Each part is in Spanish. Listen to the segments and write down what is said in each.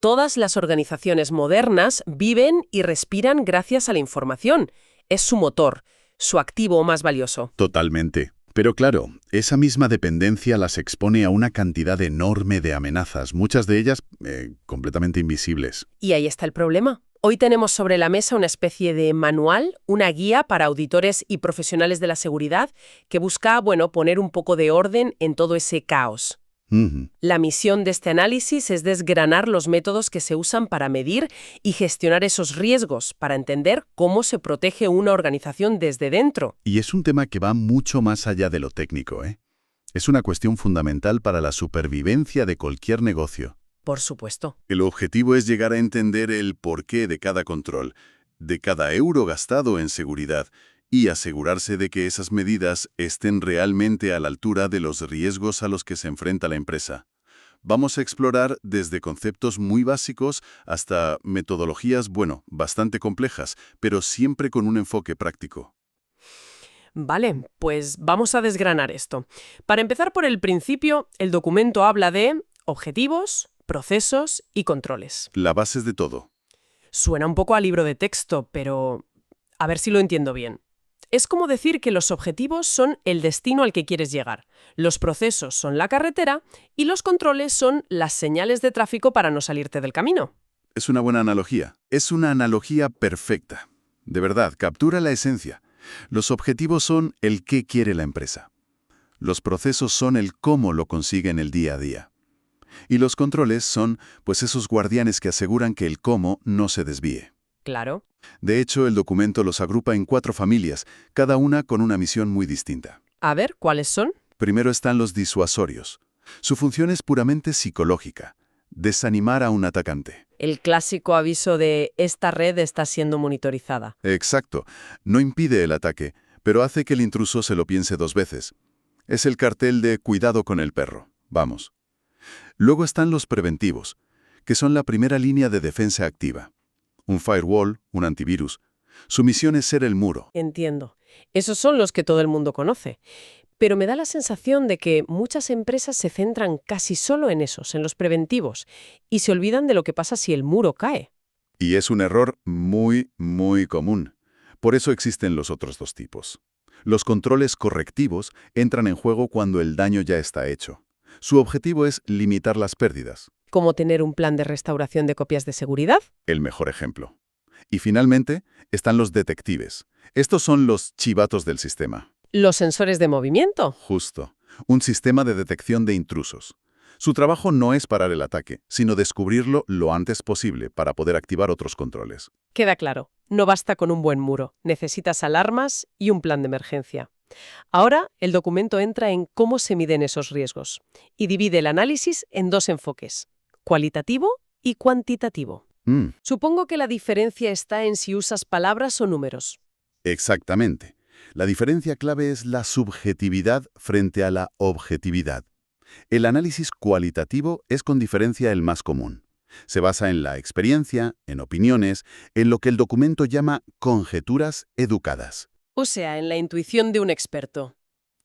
Todas las organizaciones modernas viven y respiran gracias a la información. Es su motor, su activo más valioso. Totalmente. Pero claro, esa misma dependencia las expone a una cantidad enorme de amenazas, muchas de ellas completamente invisibles. Y ahí está el problema. Hoy tenemos sobre la mesa una especie de manual, una guía para auditores y profesionales de la seguridad que busca, poner un poco de orden en todo ese caos. Ujú. La misión de este análisis es desgranar los métodos que se usan para medir y gestionar esos riesgos, para entender cómo se protege una organización desde dentro. Y es un tema que va mucho más allá de lo técnico, ¿eh? Es una cuestión fundamental para la supervivencia de cualquier negocio. Por supuesto. El objetivo es llegar a entender el porqué de cada control, de cada euro gastado en seguridad, y asegurarse de que esas medidas estén realmente a la altura de los riesgos a los que se enfrenta la empresa. Vamos a explorar desde conceptos muy básicos hasta metodologías, bastante complejas, pero siempre con un enfoque práctico. Vale, pues vamos a desgranar esto. Para empezar por el principio, el documento habla de objetivos, procesos y controles. La base es de todo. Suena un poco a libro de texto, pero a ver si lo entiendo bien. Es como decir que los objetivos son el destino al que quieres llegar, los procesos son la carretera y los controles son las señales de tráfico para no salirte del camino. Es una buena analogía. Es una analogía perfecta. De verdad, captura la esencia. Los objetivos son el qué quiere la empresa. Los procesos son el cómo lo consigue en el día a día. Y los controles son, esos guardianes que aseguran que el cómo no se desvíe. Claro. De hecho, el documento los agrupa en 4 familias, cada una con una misión muy distinta. A ver, ¿cuáles son? Primero están los disuasorios. Su función es puramente psicológica, desanimar a un atacante. El clásico aviso de esta red está siendo monitorizada. Exacto. No impide el ataque, pero hace que el intruso se lo piense 2 veces. Es el cartel de cuidado con el perro. Vamos. Luego están los preventivos, que son la primera línea de defensa activa. Un firewall, un antivirus. Su misión es ser el muro. Entiendo. Esos son los que todo el mundo conoce. Pero me da la sensación de que muchas empresas se centran casi solo en esos, en los preventivos, y se olvidan de lo que pasa si el muro cae. Y es un error muy, muy común. Por eso existen los otros 2 tipos. Los controles correctivos entran en juego cuando el daño ya está hecho. Su objetivo es limitar las pérdidas. ¿Cómo tener un plan de restauración de copias de seguridad? El mejor ejemplo. Y finalmente están los detectives. Estos son los chivatos del sistema. Los sensores de movimiento. Justo. Un sistema de detección de intrusos. Su trabajo no es parar el ataque, sino descubrirlo lo antes posible para poder activar otros controles. Queda claro, no basta con un buen muro, necesitas alarmas y un plan de emergencia. Ahora, el documento entra en cómo se miden esos riesgos y divide el análisis en 2 enfoques, cualitativo y cuantitativo. Supongo que la diferencia está en si usas palabras o números. Exactamente. La diferencia clave es la subjetividad frente a la objetividad. El análisis cualitativo es con diferencia el más común. Se basa en la experiencia, en opiniones, en lo que el documento llama conjeturas educadas. O sea, en la intuición de un experto.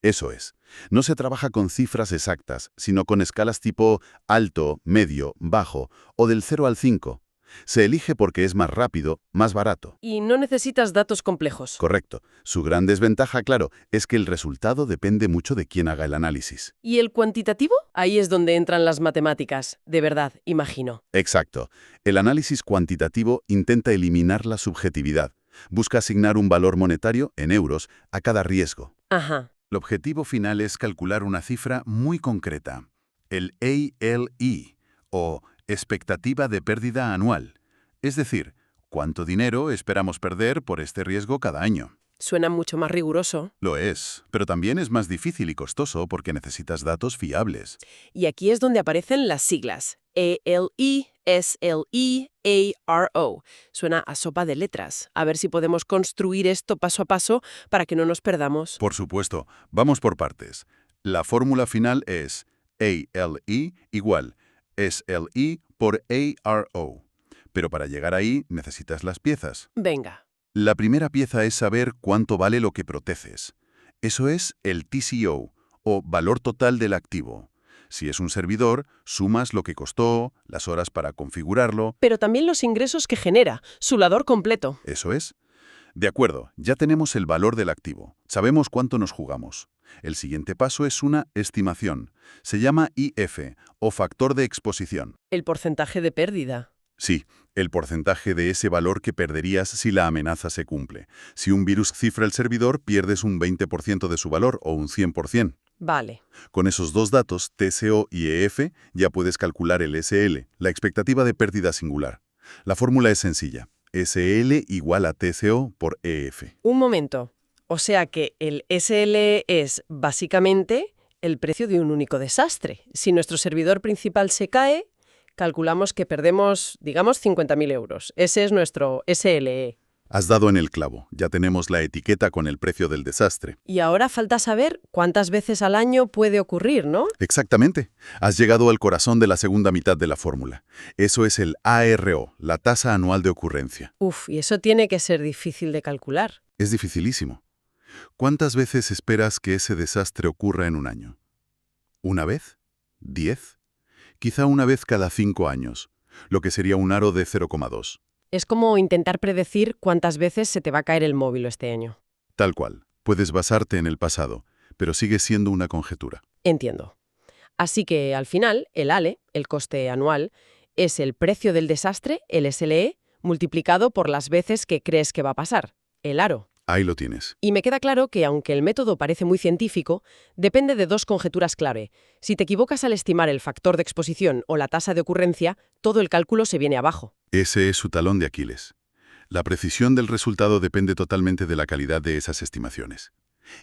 Eso es. No se trabaja con cifras exactas, sino con escalas tipo alto, medio, bajo o del 0 al 5. Se elige porque es más rápido, más barato. Y no necesitas datos complejos. Correcto. Su gran desventaja, claro, es que el resultado depende mucho de quién haga el análisis. ¿Y el cuantitativo? Ahí es donde entran las matemáticas, de verdad, imagino. Exacto. El análisis cuantitativo intenta eliminar la subjetividad. Busca asignar un valor monetario, en euros, a cada riesgo. Ajá. El objetivo final es calcular una cifra muy concreta, el ALE, o expectativa de pérdida anual. Es decir, ¿cuánto dinero esperamos perder por este riesgo cada año? Suena mucho más riguroso. Lo es, pero también es más difícil y costoso porque necesitas datos fiables. Y aquí es donde aparecen las siglas. ALE, SLE, ARO. Suena a sopa de letras. A ver si podemos construir esto paso a paso para que no nos perdamos. Por supuesto, vamos por partes. La fórmula final es ALE igual SLE por ARO. Pero para llegar ahí necesitas las piezas. Venga. La primera pieza es saber cuánto vale lo que proteges. Eso es el TCO, o valor total del activo. Si es un servidor, sumas lo que costó, las horas para configurarlo. Pero también los ingresos que genera, su lador completo. Eso es. De acuerdo, ya tenemos el valor del activo. Sabemos cuánto nos jugamos. El siguiente paso es una estimación. Se llama IF, o factor de exposición. El porcentaje de pérdida. Sí, el porcentaje de ese valor que perderías si la amenaza se cumple. Si un virus cifra el servidor, pierdes un 20% de su valor o un 100%. Vale. Con esos dos datos, TCO y EF, ya puedes calcular el SL, la expectativa de pérdida singular. La fórmula es sencilla. SL igual a TCO por EF. Un momento. O sea que el SL es básicamente el precio de un único desastre. Si nuestro servidor principal se cae, calculamos que perdemos, digamos, 50.000 euros. Ese es nuestro SLE. Has dado en el clavo. Ya tenemos la etiqueta con el precio del desastre. Y ahora falta saber cuántas veces al año puede ocurrir, ¿no? Exactamente. Has llegado al corazón de la segunda mitad de la fórmula. Eso es el ARO, la tasa anual de ocurrencia. Uf, y eso tiene que ser difícil de calcular. Es dificilísimo. ¿Cuántas veces esperas que ese desastre ocurra en un año? ¿Una vez? ¿10? Quizá una vez cada 5 años, lo que sería un aro de 0,2. Es como intentar predecir cuántas veces se te va a caer el móvil este año. Tal cual. Puedes basarte en el pasado, pero sigue siendo una conjetura. Entiendo. Así que, al final, el ALE, el coste anual, es el precio del desastre, el SLE, multiplicado por las veces que crees que va a pasar, el aro. Ahí lo tienes. Y me queda claro que, aunque el método parece muy científico, depende de dos conjeturas clave. Si te equivocas al estimar el factor de exposición o la tasa de ocurrencia, todo el cálculo se viene abajo. Ese es su talón de Aquiles. La precisión del resultado depende totalmente de la calidad de esas estimaciones.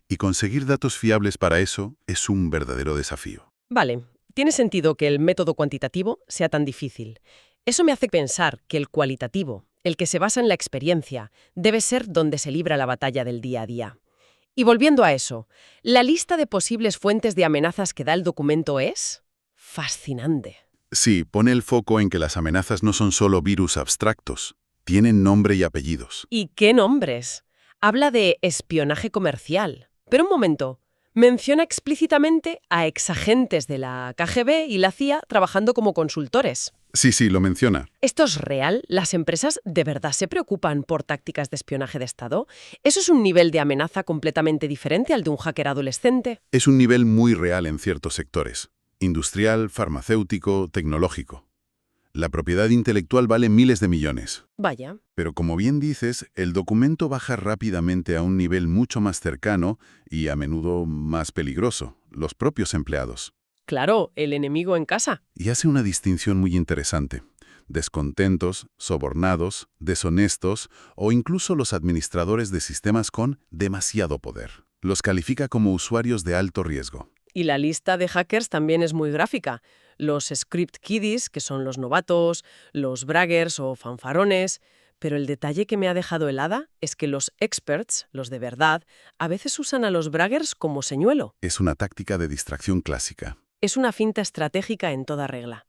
Y conseguir datos fiables para eso es un verdadero desafío. Vale, tiene sentido que el método cuantitativo sea tan difícil. Eso me hace pensar que el cualitativo, el que se basa en la experiencia, debe ser donde se libra la batalla del día a día. Y volviendo a eso, ¿la lista de posibles fuentes de amenazas que da el documento es fascinante? Sí, pone el foco en que las amenazas no son solo virus abstractos. Tienen nombre y apellidos. ¿Y qué nombres? Habla de espionaje comercial. Pero un momento, menciona explícitamente a exagentes de la KGB y la CIA trabajando como consultores. Sí, lo menciona. ¿Esto es real? ¿Las empresas de verdad se preocupan por tácticas de espionaje de Estado? ¿Eso es un nivel de amenaza completamente diferente al de un hacker adolescente? Es un nivel muy real en ciertos sectores. Industrial, farmacéutico, tecnológico. La propiedad intelectual vale miles de millones. Vaya. Pero como bien dices, el documento baja rápidamente a un nivel mucho más cercano y a menudo más peligroso, los propios empleados. Claro, el enemigo en casa. Y hace una distinción muy interesante. Descontentos, sobornados, deshonestos o incluso los administradores de sistemas con demasiado poder. Los califica como usuarios de alto riesgo. Y la lista de hackers también es muy gráfica. Los script kiddies, que son los novatos, los braggers o fanfarones. Pero el detalle que me ha dejado helada es que los experts, los de verdad, a veces usan a los braggers como señuelo. Es una táctica de distracción clásica. Es una finta estratégica en toda regla.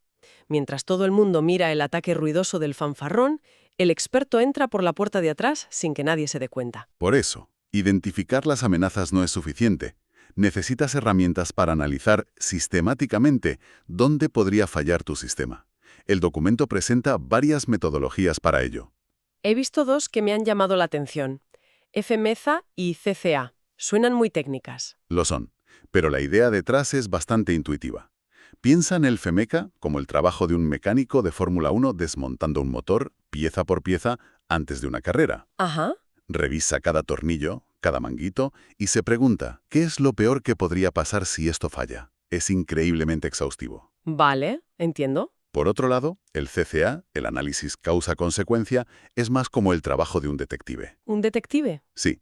Mientras todo el mundo mira el ataque ruidoso del fanfarrón, el experto entra por la puerta de atrás sin que nadie se dé cuenta. Por eso, identificar las amenazas no es suficiente. Necesitas herramientas para analizar sistemáticamente dónde podría fallar tu sistema. El documento presenta varias metodologías para ello. He visto dos que me han llamado la atención. FMEZA y CCA. Suenan muy técnicas. Lo son, pero la idea detrás es bastante intuitiva. Piensa en el FEMECA como el trabajo de un mecánico de Fórmula 1 desmontando un motor, pieza por pieza, antes de una carrera. Ajá. Revisa cada tornillo, cada manguito, y se pregunta, ¿qué es lo peor que podría pasar si esto falla? Es increíblemente exhaustivo. Vale, entiendo. Por otro lado, el CCA, el análisis causa-consecuencia, es más como el trabajo de un detective. ¿Un detective? Sí.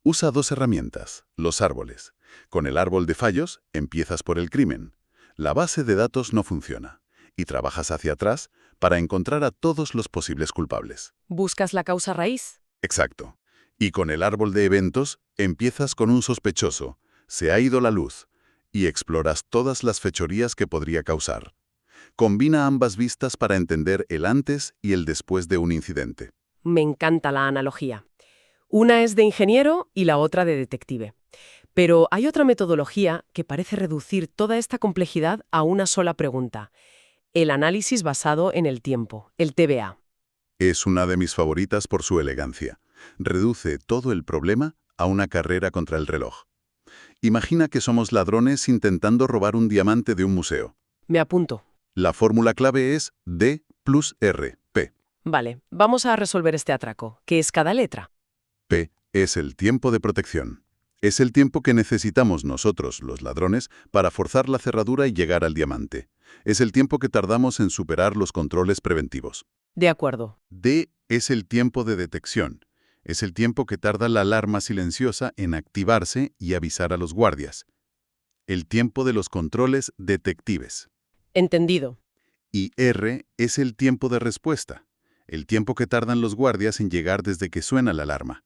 Usa dos herramientas, los árboles. Con el árbol de fallos, empiezas por el crimen. La base de datos no funciona, y trabajas hacia atrás para encontrar a todos los posibles culpables. ¿Buscas la causa raíz? Exacto. Y con el árbol de eventos, empiezas con un sospechoso, se ha ido la luz, y exploras todas las fechorías que podría causar. Combina ambas vistas para entender el antes y el después de un incidente. Me encanta la analogía. Una es de ingeniero y la otra de detective. Pero hay otra metodología que parece reducir toda esta complejidad a una sola pregunta: el análisis basado en el tiempo, el TBA. Es una de mis favoritas por su elegancia. Reduce todo el problema a una carrera contra el reloj. Imagina que somos ladrones intentando robar un diamante de un museo. Me apunto. La fórmula clave es D plus R, P. Vale, vamos a resolver este atraco. ¿Qué es cada letra? P es el tiempo de protección. Es el tiempo que necesitamos nosotros, los ladrones, para forzar la cerradura y llegar al diamante. Es el tiempo que tardamos en superar los controles preventivos. De acuerdo. D es el tiempo de detección. Es el tiempo que tarda la alarma silenciosa en activarse y avisar a los guardias. El tiempo de los controles detectives. Entendido. Y R es el tiempo de respuesta. El tiempo que tardan los guardias en llegar desde que suena la alarma.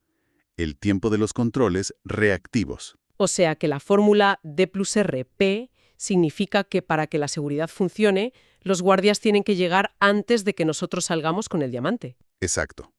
El tiempo de los controles reactivos. O sea que la fórmula D plus R, P, significa que para que la seguridad funcione, los guardias tienen que llegar antes de que nosotros salgamos con el diamante. Exacto.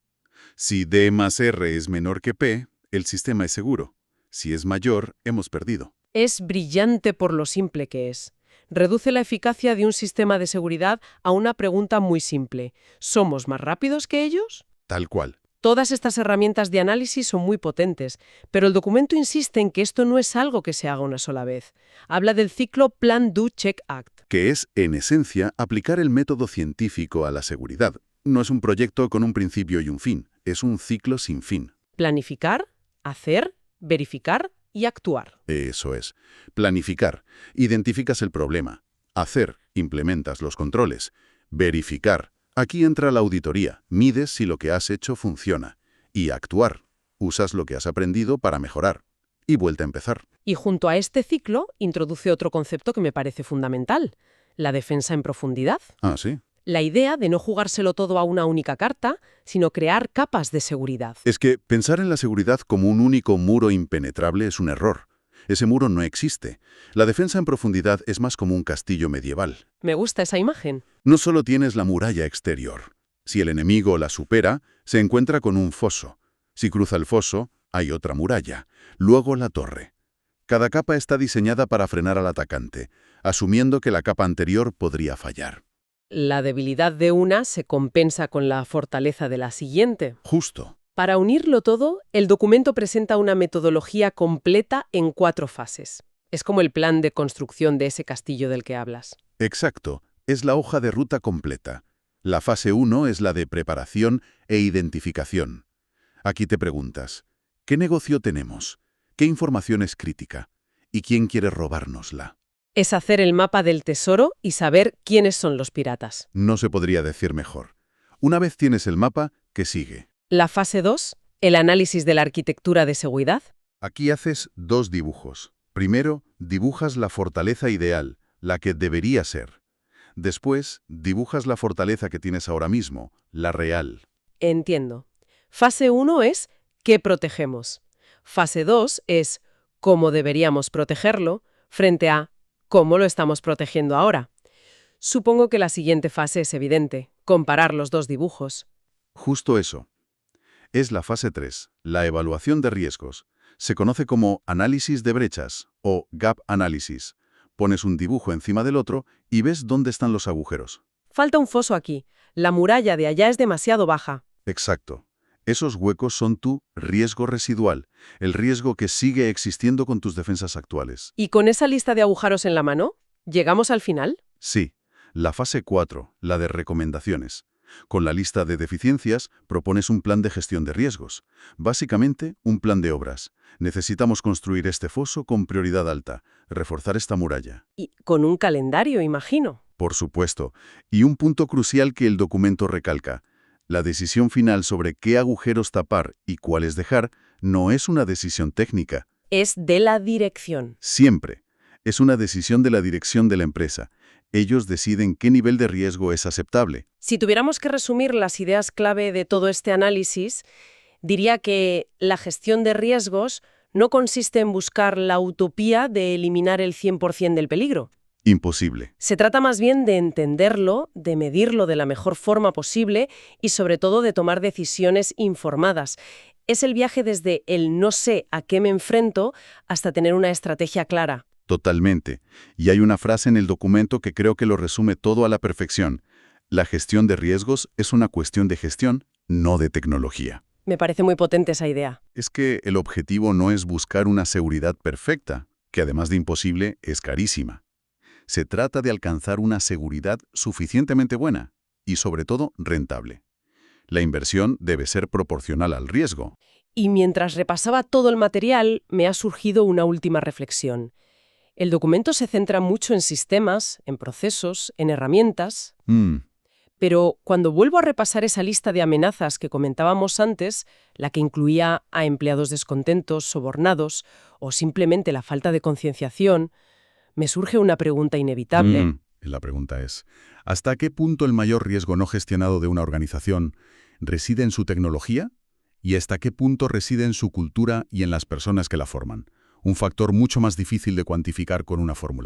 Si D más R es menor que P, el sistema es seguro. Si es mayor, hemos perdido. Es brillante por lo simple que es. Reduce la eficacia de un sistema de seguridad a una pregunta muy simple: ¿somos más rápidos que ellos? Tal cual. Todas estas herramientas de análisis son muy potentes, pero el documento insiste en que esto no es algo que se haga una sola vez. Habla del ciclo Plan, Do, Check, Act. Que es, en esencia, aplicar el método científico a la seguridad. No es un proyecto con un principio y un fin, es un ciclo sin fin. Planificar, hacer, verificar y actuar. Eso es. Planificar. Identificas el problema. Hacer. Implementas los controles. Verificar. Aquí entra la auditoría. Mides si lo que has hecho funciona. Y actuar. Usas lo que has aprendido para mejorar. Y vuelta a empezar. Y junto a este ciclo introduce otro concepto que me parece fundamental: la defensa en profundidad. Ah, sí. La idea de no jugárselo todo a una única carta, sino crear capas de seguridad. Es que pensar en la seguridad como un único muro impenetrable es un error. Ese muro no existe. La defensa en profundidad es más como un castillo medieval. Me gusta esa imagen. No solo tienes la muralla exterior. Si el enemigo la supera, se encuentra con un foso. Si cruza el foso, hay otra muralla. Luego la torre. Cada capa está diseñada para frenar al atacante, asumiendo que la capa anterior podría fallar. La debilidad de una se compensa con la fortaleza de la siguiente. Justo. Para unirlo todo, el documento presenta una metodología completa en 4 fases. Es como el plan de construcción de ese castillo del que hablas. Exacto. Es la hoja de ruta completa. La fase 1 es la de preparación e identificación. Aquí te preguntas, ¿qué negocio tenemos? ¿Qué información es crítica? ¿Y quién quiere robárnosla? Es hacer el mapa del tesoro y saber quiénes son los piratas. No se podría decir mejor. Una vez tienes el mapa, ¿qué sigue? La fase 2, el análisis de la arquitectura de seguridad. Aquí haces 2 dibujos. Primero, dibujas la fortaleza ideal, la que debería ser. Después, dibujas la fortaleza que tienes ahora mismo, la real. Entiendo. Fase 1 es ¿qué protegemos? Fase 2 es ¿cómo deberíamos protegerlo? Frente a ¿cómo lo estamos protegiendo ahora? Supongo que la siguiente fase es evidente: comparar los 2 dibujos. Justo eso. Es la fase 3, la evaluación de riesgos. Se conoce como análisis de brechas o gap analysis. Pones un dibujo encima del otro y ves dónde están los agujeros. Falta un foso aquí. La muralla de allá es demasiado baja. Exacto. Esos huecos son tu riesgo residual, el riesgo que sigue existiendo con tus defensas actuales. ¿Y con esa lista de agujeros en la mano, llegamos al final? Sí, la fase 4, la de recomendaciones. Con la lista de deficiencias, propones un plan de gestión de riesgos. Básicamente, un plan de obras. Necesitamos construir este foso con prioridad alta, reforzar esta muralla. Y con un calendario, imagino. Por supuesto. Y un punto crucial que el documento recalca. La decisión final sobre qué agujeros tapar y cuáles dejar no es una decisión técnica. Es de la dirección. Siempre. Es una decisión de la dirección de la empresa. Ellos deciden qué nivel de riesgo es aceptable. Si tuviéramos que resumir las ideas clave de todo este análisis, diría que la gestión de riesgos no consiste en buscar la utopía de eliminar el 100% del peligro. Imposible. Se trata más bien de entenderlo, de medirlo de la mejor forma posible y sobre todo de tomar decisiones informadas. Es el viaje desde el no sé a qué me enfrento hasta tener una estrategia clara. Totalmente. Y hay una frase en el documento que creo que lo resume todo a la perfección. La gestión de riesgos es una cuestión de gestión, no de tecnología. Me parece muy potente esa idea. Es que el objetivo no es buscar una seguridad perfecta, que además de imposible, es carísima. Se trata de alcanzar una seguridad suficientemente buena y, sobre todo, rentable. La inversión debe ser proporcional al riesgo. Y mientras repasaba todo el material, me ha surgido una última reflexión. El documento se centra mucho en sistemas, en procesos, en herramientas, pero cuando vuelvo a repasar esa lista de amenazas que comentábamos antes, la que incluía a empleados descontentos, sobornados o simplemente la falta de concienciación, me surge una pregunta inevitable. La pregunta es, ¿hasta qué punto el mayor riesgo no gestionado de una organización reside en su tecnología? ¿Y hasta qué punto reside en su cultura y en las personas que la forman? Un factor mucho más difícil de cuantificar con una fórmula.